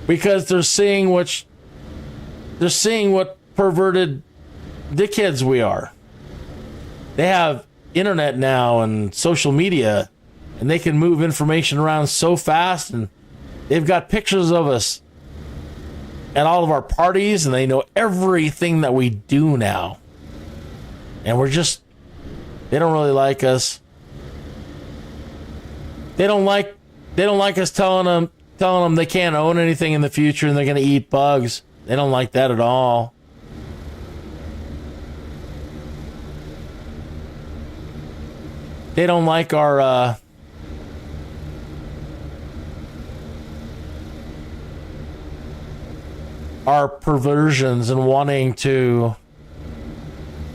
Because they're seeing what perverted dickheads we are. They have internet now and social media, and they can move information around so fast, and they've got pictures of us at all of our parties, and they know everything that we do now. And they don't really like us. They don't like us telling them they can't own anything in the future and they're going to eat bugs. They don't like that at all. They don't like our perversions and wanting to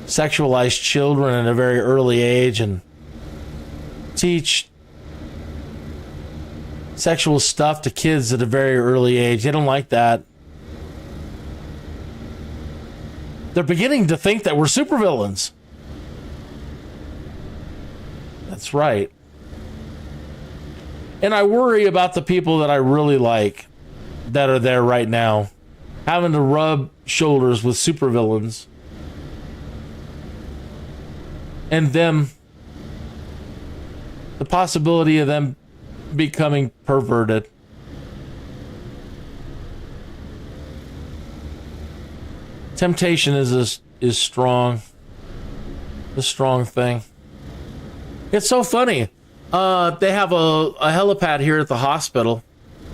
sexualize children at a very early age and teach sexual stuff to kids at a very early age. They don't like that. They're beginning to think that we're supervillains. That's right. And I worry about the people that I really like that are there right now, having to rub shoulders with supervillains. And them, the possibility of them becoming perverted. Temptation is strong. The strong thing. It's so funny. They have a helipad here at the hospital,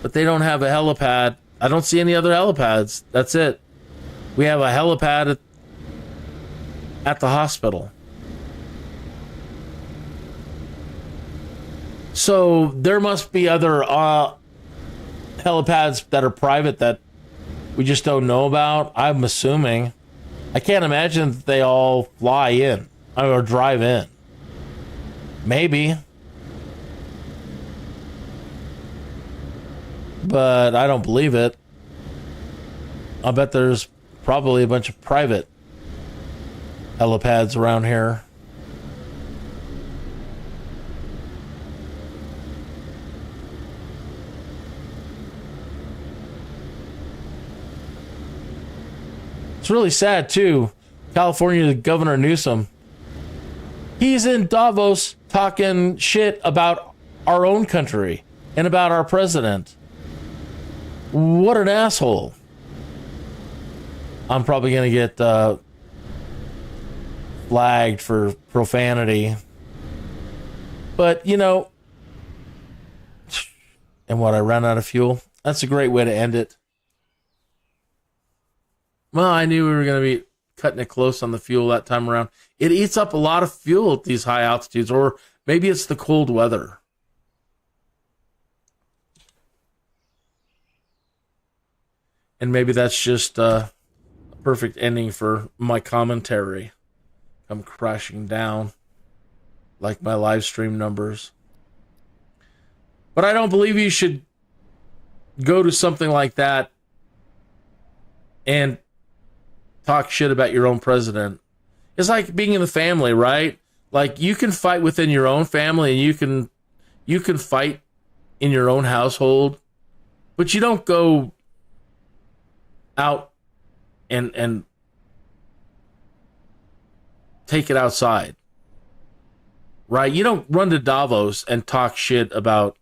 but they don't have a helipad. I don't see any other helipads. That's it. We have a helipad at the hospital. So there must be other helipads that are private that we just don't know about. I'm assuming. I can't imagine that they all fly in or drive in. Maybe. But I don't believe it. I bet there's probably a bunch of private helipads around here. It's really sad, too. California Governor Newsom. He's in Davos talking shit about our own country and about our president. What an asshole. I'm probably going to get flagged for profanity. But, you know, and what, I ran out of fuel? That's a great way to end it. Well, I knew we were going to be cutting it close on the fuel that time around. It eats up a lot of fuel at these high altitudes, or maybe it's the cold weather. And maybe that's just a perfect ending for my commentary. I'm crashing down like my live stream numbers. But I don't believe you should go to something like that and talk shit about your own president. It's like being in the family, right? Like, you can fight within your own family and you can fight in your own household, but you don't go out and take it outside. Right? You don't run to Davos and talk shit about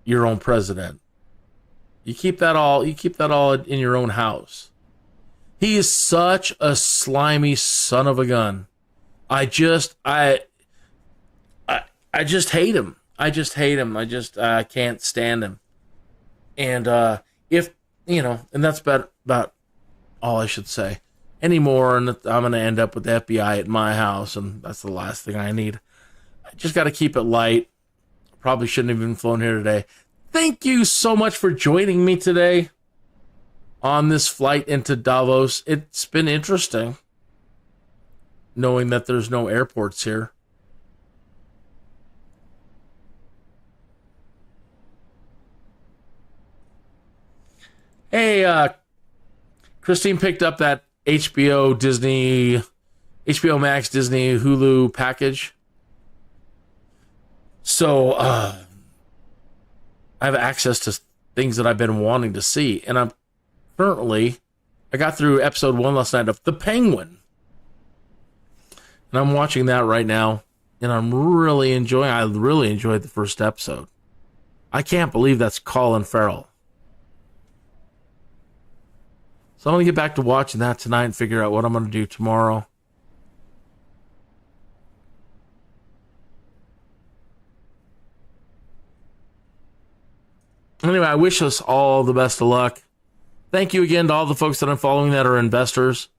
your own president. You keep that all in your own house. He is such a slimy son of a gun. I just hate him. I can't stand him. And if you know, and that's about all I should say. Anymore, and I'm going to end up with the FBI at my house, and that's the last thing I need. I just got to keep it light. Probably shouldn't have even flown here today. Thank you so much for joining me today on this flight into Davos. It's been interesting knowing that there's no airports here. Hey, Christine picked up that HBO Max, Disney, Hulu package. So, I have access to things that I've been wanting to see. And I got through episode 1 last night of The Penguin. And I'm watching that right now. And I really enjoyed the first episode. I can't believe that's Colin Farrell. So I'm going to get back to watching that tonight and figure out what I'm going to do tomorrow. Anyway, I wish us all the best of luck. Thank you again to all the folks that I'm following that are investors.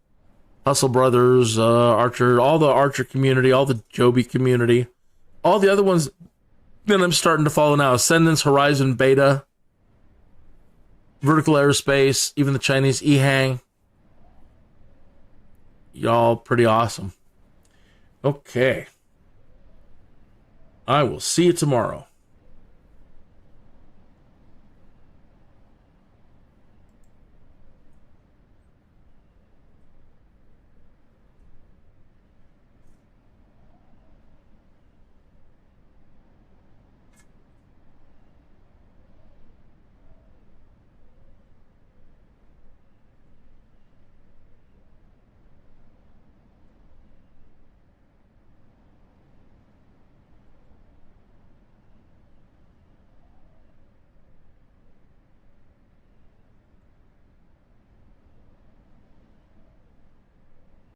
Hustle Brothers, Archer, all the Archer community, all the Joby community. All the other ones that I'm starting to follow now. Ascendance, Horizon, Beta, Vertical Aerospace, even the Chinese EHang. Y'all pretty awesome. Okay. I will see you tomorrow.